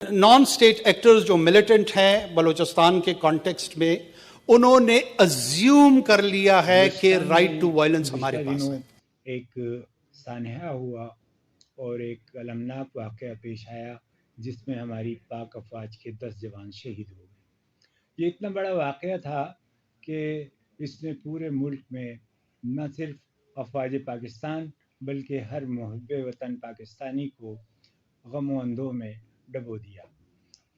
Non state actors جو militant ہیں بلوچستان کے کانٹیکسٹ میں، انہوں نے ازیوم کر لیا ہے کہ رائٹ ٹو وائلنس ہمارے پاس ہے۔ ایک سانحہ ہوا اور ایک المناک واقعہ پیش آیا جس میں ہماری پاک افواج کے 10 جوان شہید ہو گئے۔ یہ اتنا بڑا واقعہ تھا کہ اس نے پورے ملک میں نہ صرف افواج پاکستان بلکہ ہر محب وطن پاکستانی کو غم و اندوہ میں ڈبو دیا،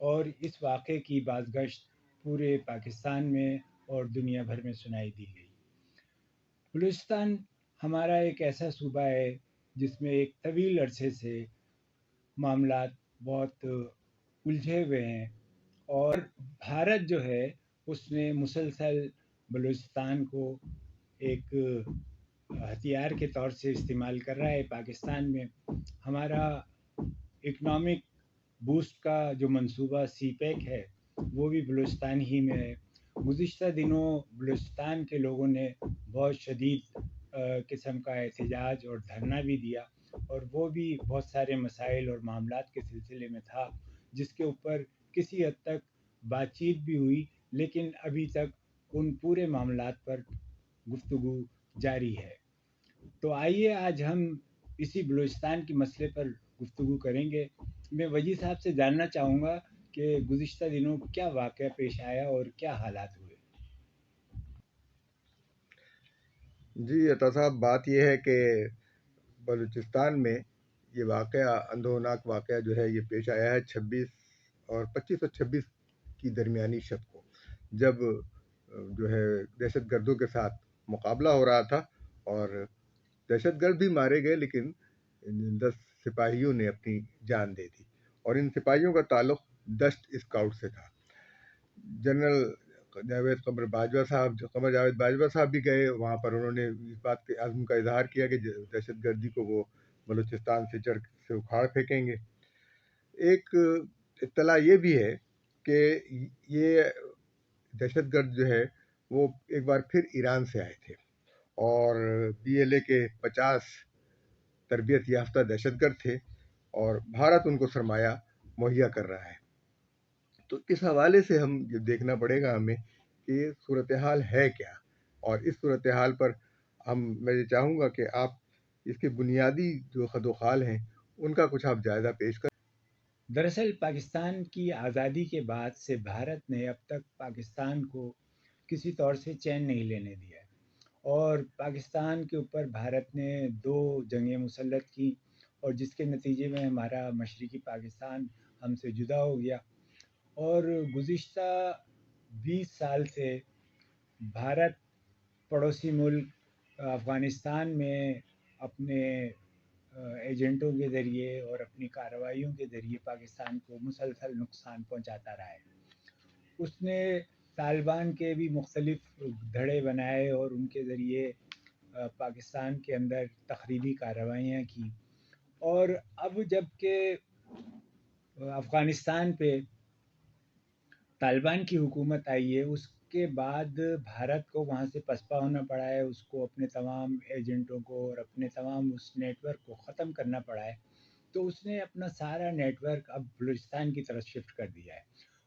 اور اس واقعے کی بازگشت پورے پاکستان میں اور دنیا بھر میں سنائی دی گئی۔ بلوچستان ہمارا ایک ایسا صوبہ ہے جس میں ایک طویل عرصے سے معاملات بہت الجھے ہوئے ہیں، اور بھارت جو ہے اس نے مسلسل بلوچستان کو ایک ہتھیار کے طور سے استعمال کر رہا ہے۔ پاکستان میں ہمارا اکنامک بوسٹ کا جو منصوبہ سی پیک ہے وہ بھی بلوچستان ہی میں ہے۔ گزشتہ دنوں بلوچستان کے لوگوں نے بہت شدید قسم کا احتجاج اور دھرنا بھی دیا، اور وہ بھی بہت سارے مسائل اور معاملات کے سلسلے میں تھا جس کے اوپر کسی حد تک بات چیت بھی ہوئی، لیکن ابھی تک ان پورے معاملات پر گفتگو جاری ہے۔ تو آئیے آج ہم اسی بلوچستان کے مسئلے پر گفتگو کریں گے۔ میں وجی صاحب سے جاننا چاہوں گا کہ گزشتہ دنوں کیا واقعہ پیش آیا اور کیا حالات ہوئے۔ جی عطا صاحب، بات یہ ہے کہ بلوچستان میں یہ واقعہ اندوہناک واقعہ جو ہے یہ پیش آیا ہے 26 اور 25 اور 26 کی درمیانی شب کو، جب جو ہے دہشت گردوں کے ساتھ مقابلہ ہو رہا تھا، اور دہشت گرد بھی مارے گئے لیکن 10 سپاہیوں نے اپنی جان دے دی، اور ان سپاہیوں کا تعلق دشت اسکاؤٹ سے تھا۔ جنرل قمر جاوید باجوہ صاحب بھی گئے وہاں پر، انہوں نے اس بات کے عزم کا اظہار کیا کہ دہشت گردی کو وہ بلوچستان سے جڑ سے اکھاڑ پھینکیں گے۔ ایک اطلاع یہ بھی ہے کہ یہ دہشت گرد جو ہے وہ ایک بار پھر ایران سے آئے تھے، اور BLA کے 50 تربیت یافتہ دہشت گرد تھے، اور بھارت ان کو سرمایہ مہیا کر رہا ہے۔ تو اس حوالے سے ہم یہ دیکھنا پڑے گا ہمیں کہ یہ صورتحال ہے کیا، اور اس صورتحال پر میں یہ چاہوں گا کہ آپ اس کے بنیادی جو خد و خال ہیں ان کا کچھ آپ جائزہ پیش کریں۔ دراصل پاکستان کی آزادی کے بعد سے بھارت نے اب تک پاکستان کو کسی طور سے چین نہیں لینے دیا ہے، اور پاکستان کے اوپر بھارت نے 2 جنگیں مسلط کی، اور جس کے نتیجے میں ہمارا مشرقی پاکستان ہم سے جدا ہو گیا۔ اور گزشتہ 20 سال سے بھارت پڑوسی ملک افغانستان میں اپنے ایجنٹوں کے ذریعے اور اپنی کارروائیوں کے ذریعے پاکستان کو مسلسل نقصان پہنچاتا رہا ہے۔ اس نے طالبان کے بھی مختلف دھڑے بنائے اور ان کے ذریعے پاکستان کے اندر تخریبی کارروائیاں کی، اور اب جب کہ افغانستان پہ طالبان کی حکومت آئی ہے، اس کے بعد بھارت کو وہاں سے پسپا ہونا پڑا ہے، اس کو اپنے تمام ایجنٹوں کو اور اپنے تمام اس نیٹ ورک کو ختم کرنا پڑا ہے۔ تو اس نے اپنا سارا نیٹ ورک اب بلوچستان کی طرف شفٹ کر دیا ہے،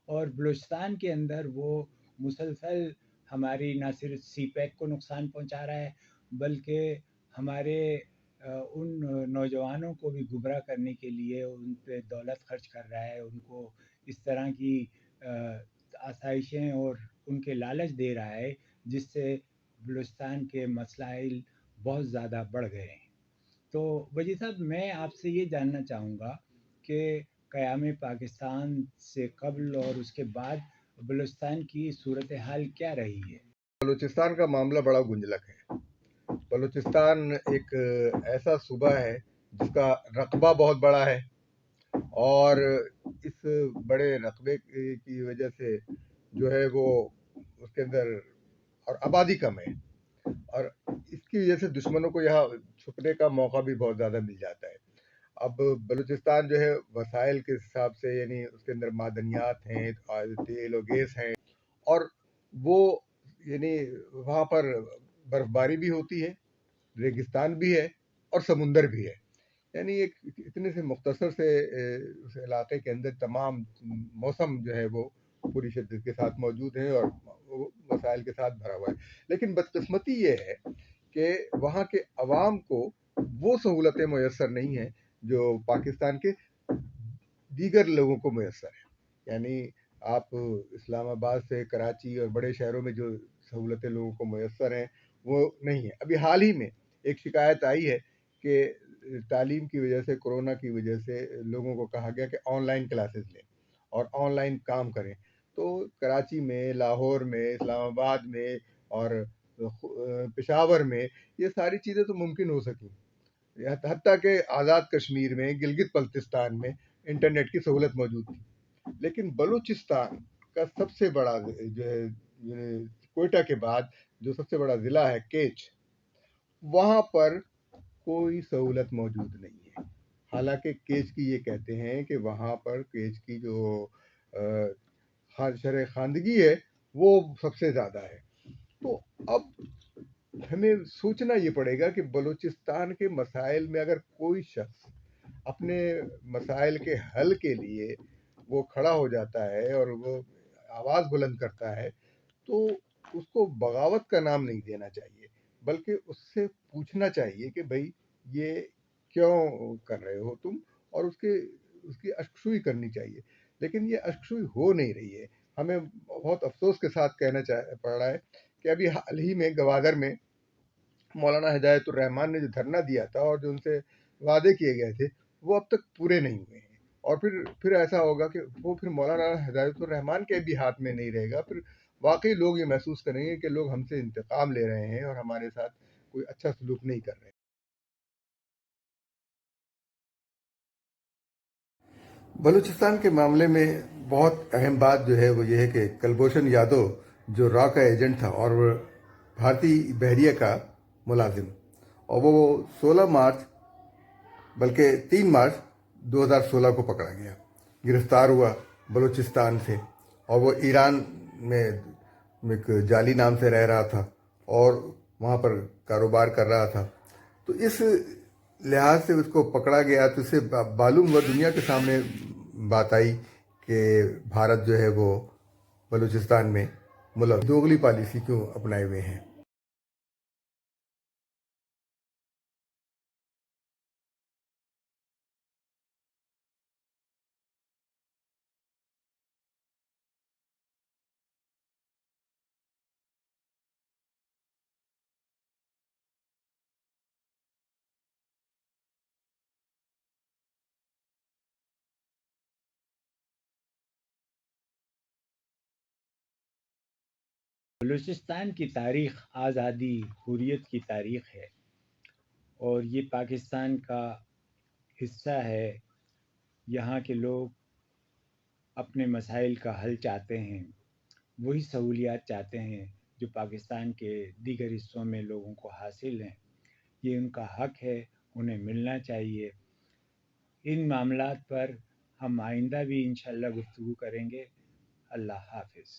اور بلوچستان کے اندر وہ مسلسل ہماری نہ صرف سی پیک کو نقصان پہنچا رہا ہے بلکہ ہمارے ان نوجوانوں کو بھی گمراہ کرنے کے لیے ان پہ دولت خرچ کر رہا ہے، ان کو اس طرح کی آسائشیں اور ان کے لالچ دے رہا ہے جس سے بلوچستان کے مسائل بہت زیادہ بڑھ گئے ہیں۔ تو وجی صاحب، میں آپ سے یہ جاننا چاہوں گا کہ قیام پاکستان سے قبل اور اس کے بعد بلوچستان کی صورتحال کیا رہی ہے؟ بلوچستان کا معاملہ بڑا گنجلک ہے۔ بلوچستان ایک ایسا صوبہ ہے جس کا رقبہ بہت بڑا ہے، اور اس بڑے رقبے کی وجہ سے جو ہے وہ اس کے اندر اور آبادی کم ہے، اور اس کی وجہ سے دشمنوں کو یہاں چھپنے کا موقع بھی بہت زیادہ مل جاتا ہے۔ اب بلوچستان جو ہے وسائل کے حساب سے، یعنی اس کے اندر معدنیات ہیں، تیل و گیس ہیں، اور وہ یعنی وہاں پر برف باری بھی ہوتی ہے، ریگستان بھی ہے اور سمندر بھی ہے، یعنی ایک اتنے سے مختصر سے اس علاقے کے اندر تمام موسم جو ہے وہ پوری شدت کے ساتھ موجود ہے اور مسائل کے ساتھ بھرا ہوا ہے. لیکن بدقسمتی یہ ہے کہ وہاں کے عوام کو وہ سہولتیں میسر نہیں ہیں جو پاکستان کے دیگر لوگوں کو میسر ہے. یعنی آپ اسلام آباد سے کراچی اور بڑے شہروں میں جو سہولتیں لوگوں کو میسر ہیں وہ نہیں ہے. ابھی حال ہی میں ایک شکایت آئی ہے کہ تعلیم کی وجہ سے، کرونا کی وجہ سے لوگوں کو کہا گیا کہ آن لائن کلاسز لیں اور آن لائن کام کریں. تو کراچی میں، لاہور میں، اسلام آباد میں اور پشاور میں یہ ساری چیزیں تو ممکن ہو سکیں. حتیٰ کہ آزاد کشمیر میں، گلگت بلتستان میں انٹرنیٹ کی سہولت موجود تھی. لیکن بلوچستان کا سب سے بڑا جو ہے کوئٹہ کے بعد جو سب سے بڑا ضلع ہے کیچ، وہاں پر کوئی سہولت موجود نہیں ہے. حالانکہ کیچ کی یہ کہتے ہیں کہ وہاں پر کیچ کی جو شرح خواندگی ہے وہ سب سے زیادہ ہے. تو اب ہمیں سوچنا یہ پڑے گا کہ بلوچستان کے مسائل میں اگر کوئی شخص اپنے مسائل کے حل کے لیے وہ کھڑا ہو جاتا ہے اور وہ آواز بلند کرتا ہے تو اس کو بغاوت کا نام نہیں دینا چاہیے، بلکہ اس سے پوچھنا چاہیے کہ بھائی یہ کیوں کر رہے ہو تم، اور اس کی اشکشوئی کرنی چاہیے. لیکن یہ اشکشوئی ہو نہیں رہی ہے. ہمیں بہت افسوس کے ساتھ کہنا پڑ رہا ہے کہ ابھی حال ہی میں گوادر میں مولانا ہدایت الرحمان نے جو دھرنا دیا تھا اور جو ان سے وعدے کیے گئے تھے وہ اب تک پورے نہیں ہوئے ہیں. اور پھر ایسا ہوگا کہ وہ پھر مولانا ہدایت الرحمان کے بھی ہاتھ میں نہیں رہے گا. پھر واقعی لوگ یہ محسوس کریں گے کہ لوگ ہم سے انتقام لے رہے ہیں اور ہمارے ساتھ کوئی اچھا سلوک نہیں کر رہے. بلوچستان کے معاملے میں بہت اہم بات جو ہے وہ یہ ہے کہ کلبھوشن یادو جو را کا ایجنٹ تھا اور وہ بھارتی بحریہ کا ملازم، اور وہ 16 مارچ بلکہ 3 مارچ 2016 کو پکڑا گیا، گرفتار ہوا بلوچستان سے، اور وہ ایران میں ایک جعلی نام سے رہ رہا تھا اور وہاں پر کاروبار کر رہا تھا. تو اس لحاظ سے اس کو پکڑا گیا تو اس سے معلوم ہوا، دنیا کے سامنے بات آئی کہ بھارت جو ہے وہ بلوچستان میں دوغلی پالیسی کیوں اپنائے ہوئے ہیں. بلوچستان کی تاریخ آزادی، حریت کی تاریخ ہے، اور یہ پاکستان کا حصہ ہے. یہاں کے لوگ اپنے مسائل کا حل چاہتے ہیں، وہی سہولیات چاہتے ہیں جو پاکستان کے دیگر حصوں میں لوگوں کو حاصل ہیں. یہ ان کا حق ہے، انہیں ملنا چاہیے. ان معاملات پر ہم آئندہ بھی انشاءاللہ گفتگو کریں گے. اللہ حافظ.